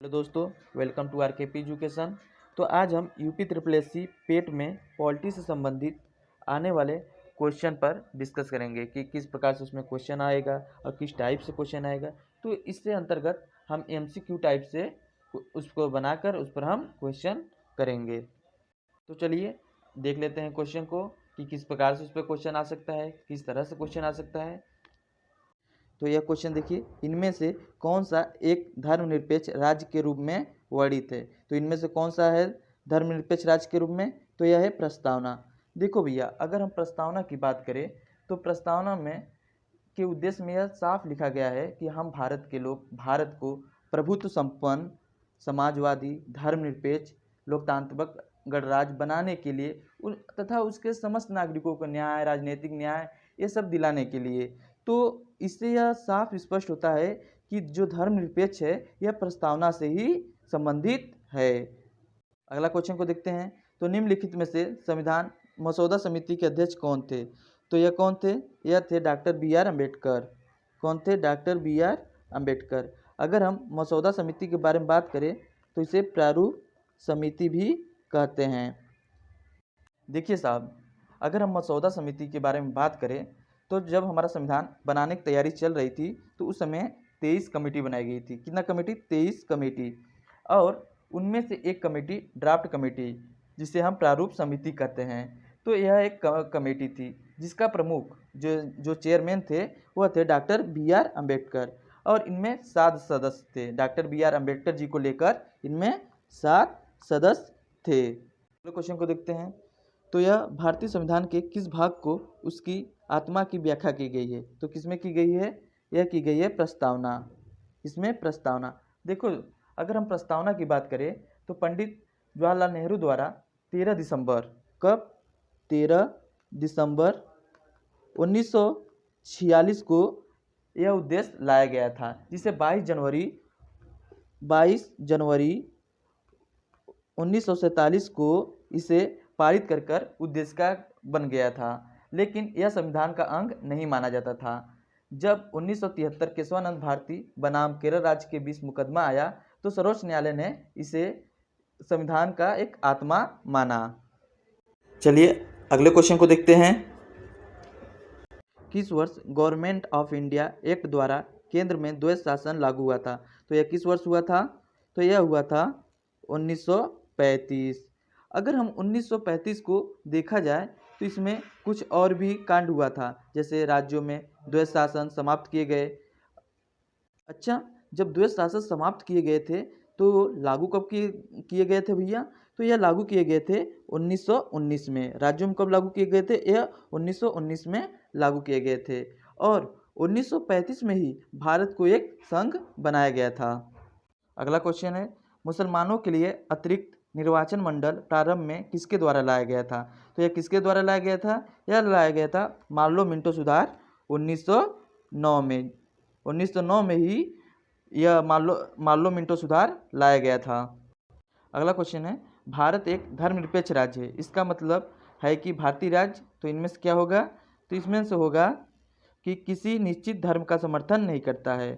Hello दोस्तों, welcome to are के P education. तो आज हम यूपी ट्रिपल एस सी पेट में पॉलिटी से संबंधित आने वाले क्वेश्चन पर डिस्कस करेंगे कि किस प्रकार से उसमें क्वेश्चन आएगा और किस टाइप से क्वेश्चन आएगा। तो इससे अंतर्गत हम एमसीक्यू टाइप से उसको बनाकर उस पर हम क्वेश्चन करेंगे। तो चलिए देख लेते हैं क्वेश्चन को कि किस प्रकार से उस पर क्वेश्चन आ सकता है, किस तरह से क्वेश्चन आ सकता है। तो यह क्वेश्चन देखिए, इनमें से कौन सा एक धर्मनिरपेक्ष राज्य के रूप में वर्णित है। तो इनमें से कौन सा है धर्मनिरपेक्ष राज्य के रूप में, तो यह है प्रस्तावना। देखो भैया, अगर हम प्रस्तावना की बात करें तो प्रस्तावना में के उद्देश्य में यह साफ लिखा गया है कि हम भारत के लोग भारत को प्रभुत्व संपन्न, समाजवादी, धर्मनिरपेक्ष, लोकतांत्रिक गणराज्य बनाने के लिए तथा उसके समस्त नागरिकों को न्याय, राजनीतिक न्याय, ये सब दिलाने के लिए। तो इससे यह साफ स्पष्ट होता है कि जो धर्मनिरपेक्ष है यह प्रस्तावना से ही संबंधित है। अगला क्वेश्चन को देखते हैं। तो निम्नलिखित में से संविधान मसौदा समिति के अध्यक्ष कौन थे। तो यह कौन थे, यह थे डॉक्टर बी आर अम्बेडकर। कौन थे, डॉक्टर बी आर अम्बेडकर। अगर हम मसौदा समिति के बारे में बात करें तो इसे प्रारूप समिति भी कहते हैं। देखिए साहब, अगर हम मसौदा समिति के बारे में बात करें तो जब हमारा संविधान बनाने की तैयारी चल रही थी तो उस समय 23 कमेटी बनाई गई थी। कितना कमेटी, 23 कमेटी। और उनमें से एक कमेटी ड्राफ्ट कमेटी, जिसे हम प्रारूप समिति कहते हैं। तो यह एक कमेटी थी जिसका प्रमुख जो चेयरमैन थे वह थे डॉक्टर बी आर अम्बेडकर। और इनमें 7 सदस्य थे। Doctor B are Ambedkar ji को लेकर इनमें 7 सदस्य थे। अगले क्वेश्चन को देखते हैं। तो यह भारतीय संविधान के किस भाग को उसकी आत्मा की व्याख्या की गई है। तो किसमें की गई है, यह की गई है प्रस्तावना। इसमें प्रस्तावना। देखो, अगर हम प्रस्तावना की बात करें तो पंडित जवाहरलाल नेहरू द्वारा 13 दिसंबर, कब, 13 दिसंबर 1946 को यह उद्देश्य लाया गया था, जिसे 22 जनवरी 1947 को इसे पारित कर उद्देश्य का बन गया था। लेकिन यह संविधान का अंग नहीं माना जाता था। जब 1973 केशवानंद भारती बनाम केरल राज्य के बीच मुकदमा आया तो सर्वोच्च न्यायालय ने इसे संविधान का एक आत्मा माना। चलिए अगले क्वेश्चन को देखते हैं। किस वर्ष गवर्नमेंट ऑफ इंडिया एक्ट द्वारा केंद्र में द्वैध शासन लागू हुआ था। तो यह किस वर्ष हुआ था, तो यह हुआ था 1935। अगर हम 1935 को देखा जाए तो इसमें कुछ और भी कांड हुआ था, जैसे राज्यों में द्वैध शासन समाप्त किए गए। अच्छा, जब द्वैध शासन समाप्त किए गए थे तो लागू कब किए गए थे भैया, तो यह लागू किए गए थे 1919 में। राज्यों में कब लागू किए गए थे, यह 1919 में लागू किए गए थे। और 1935 में ही भारत को एक संघ बनाया गया था। अगला क्वेश्चन है, मुसलमानों के लिए अतिरिक्त निर्वाचन मंडल प्रारंभ में किसके द्वारा लाया गया था। तो यह किसके द्वारा लाया गया था, यह लाया गया था मार्लो मिंटो सुधार 1909 में। 1909 में ही यह मार्लो मिंटो सुधार लाया गया था। अगला क्वेश्चन है, भारत एक धर्मनिरपेक्ष राज्य है, इसका मतलब है कि भारतीय राज्य, तो इनमें से क्या होगा, तो इसमें से होगा कि किसी निश्चित धर्म का समर्थन नहीं करता है।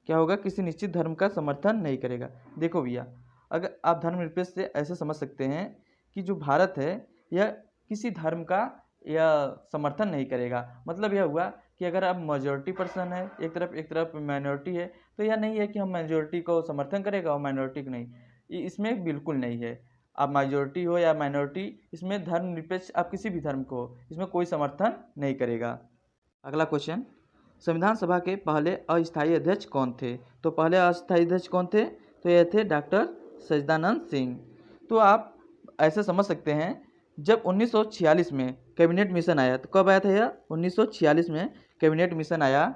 क्या होगा, किसी निश्चित धर्म का समर्थन नहीं करेगा। देखो भैया, अगर आप धर्मनिरपेक्ष से ऐसे समझ सकते हैं कि जो भारत है यह किसी धर्म का यह समर्थन नहीं करेगा। मतलब यह हुआ कि अगर आप मेजॉरिटी पर्सन है, एक तरफ माइनॉरिटी है, तो यह नहीं है कि हम मेजॉरिटी को समर्थन करेगा और माइनॉरिटी को नहीं, इसमें बिल्कुल नहीं है। आप मेजॉरिटी हो या माइनॉरिटी, इसमें धर्मनिरपेक्ष आप किसी भी धर्म को हो, इसमें कोई समर्थन नहीं करेगा। अगला क्वेश्चन, संविधान सभा के पहले अस्थायी अध्यक्ष कौन थे। तो पहले अस्थायी अध्यक्ष कौन थे, तो यह थे डॉक्टर सच्चिदानंद सिंह। तो आप ऐसे समझ सकते हैं, जब 1946 में कैबिनेट मिशन आया, तो कब आया था यह, 1946 में कैबिनेट मिशन आया,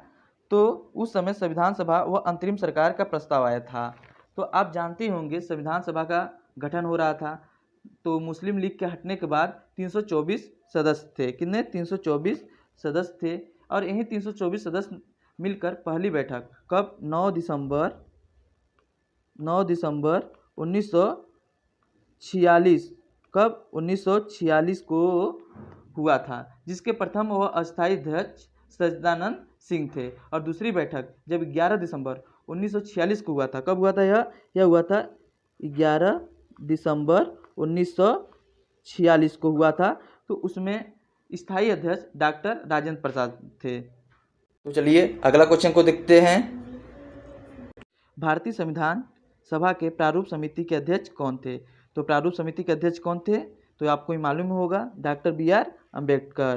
तो उस समय संविधान सभा व अंतरिम सरकार का प्रस्ताव आया था। तो आप जानते होंगे संविधान सभा का गठन हो रहा था, तो मुस्लिम लीग के हटने के बाद 324 सदस्य थे। कितने, 324 सदस्य थे। और यही 324 सदस्य मिलकर पहली बैठक कब, 9 दिसंबर 1946, कब, 1946 को हुआ था, जिसके प्रथम वह अस्थायी अध्यक्ष सच्चिदानंद सिंह थे। और दूसरी बैठक जब 11 दिसंबर 1946 को हुआ था। कब हुआ था यह हुआ था 11 दिसंबर 1946 को हुआ था। तो उसमें स्थायी अध्यक्ष डॉक्टर राजेंद्र प्रसाद थे। तो चलिए अगला क्वेश्चन को देखते हैं। भारतीय संविधान सभा के प्रारूप समिति के अध्यक्ष कौन थे? तो प्रारूप समिति के अध्यक्ष कौन थे? तो आपको ही मालूम होगा, डॉक्टर B.R. अम्बेडकर।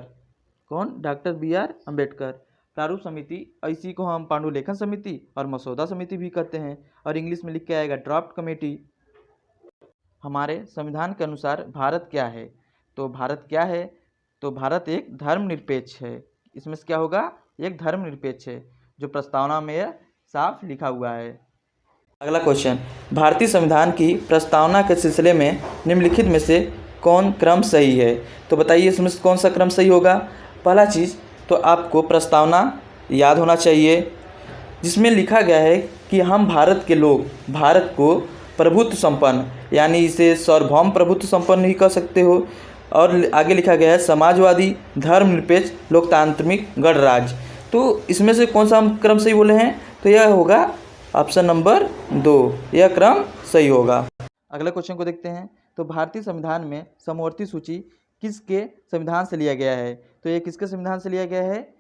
कौन? Doctor B.R. अम्बेडकर। प्रारूप समिति, इसी को हम पांडुलेखन समिति और मसौदा समिति भी कहते हैं, और इंग्लिश में लिख के आएगा ड्राफ्ट कमेटी। हमारे संविधान के अनुसार भारत क्या है? तो भारत क्या है? तो भारत एक धर्मनिरपेक्ष है। इसमें से क्या होगा? एक धर्मनिरपेक्ष है, जो प्रस्तावना में यह साफ लिखा हुआ है। अगला क्वेश्चन, भारतीय संविधान की प्रस्तावना के सिलसिले में निम्नलिखित में से कौन क्रम सही है? तो बताइए इसमें से कौन सा क्रम सही होगा? पहला चीज़ तो आपको प्रस्तावना याद होना चाहिए, जिसमें लिखा गया है कि हम भारत के लोग भारत को प्रभुत्व संपन्न, यानी इसे सार्वभौम प्रभुत्व संपन्न ही कह सकते हो। और आगे लिखा गया है समाजवादी, धर्मनिरपेक्ष, लोकतांत्रिक गणराज्य। तो इसमें से कौन सा हम क्रम सही बोले हैं? तो यह होगा ऑप्शन नंबर 2, यह क्रम सही होगा। अगले क्वेश्चन को देखते हैं। तो भारतीय संविधान में समवर्ती सूची किसके संविधान से लिया गया है? तो ये किसके संविधान से लिया गया है?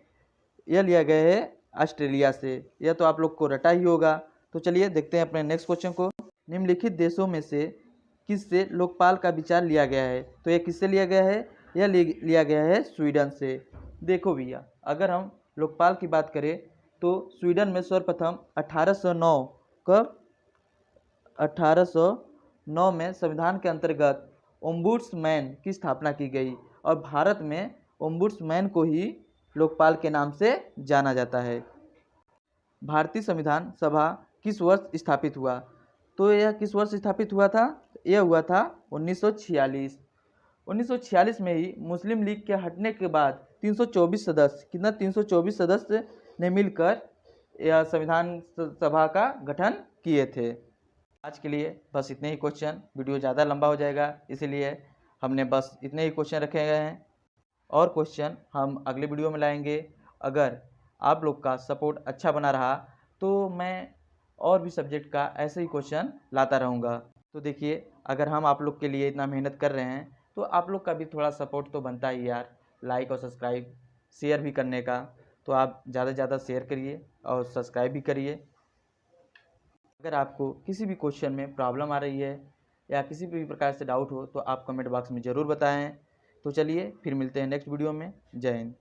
यह लिया गया है ऑस्ट्रेलिया से। यह तो आप लोग को रटा ही होगा। तो चलिए देखते हैं अपने नेक्स्ट क्वेश्चन को। निम्नलिखित देशों में से किससे लोकपाल का विचार लिया गया है? तो यह किससे लिया गया है? यह लिया गया है स्वीडन से। देखो भैया, अगर हम लोकपाल की बात करें तो स्वीडन में सर्वप्रथम 1809 कब? 1809 में संविधान के अंतर्गत ओम्बुड्समैन की स्थापना की गई, और भारत में ओम्बुड्समैन को ही लोकपाल के नाम से जाना जाता है। भारतीय संविधान सभा किस वर्ष स्थापित हुआ? तो यह किस वर्ष स्थापित हुआ था? यह हुआ था 1946। 1946 में ही मुस्लिम लीग के हटने के बाद 324 सदस्य, कितना? 324 सदस्य ने मिलकर यह संविधान सभा का गठन किए थे। आज के लिए बस इतने ही क्वेश्चन, वीडियो ज़्यादा लंबा हो जाएगा, इसीलिए हमने बस इतने ही क्वेश्चन रखे गए हैं, और क्वेश्चन हम अगले वीडियो में लाएंगे। अगर आप लोग का सपोर्ट अच्छा बना रहा तो मैं और भी सब्जेक्ट का ऐसे ही क्वेश्चन लाता रहूँगा। तो देखिए, अगर हम आप लोग के लिए इतना मेहनत कर रहे हैं तो आप लोग का भी थोड़ा सपोर्ट तो बनता ही यार, लाइक और सब्सक्राइब शेयर भी करने का। तो आप ज़्यादा से ज़्यादा शेयर करिए और सब्सक्राइब भी करिए। अगर आपको किसी भी क्वेश्चन में प्रॉब्लम आ रही है या किसी भी प्रकार से डाउट हो तो आप कमेंट बॉक्स में ज़रूर बताएं। तो चलिए फिर मिलते हैं नेक्स्ट वीडियो में। जय हिंद।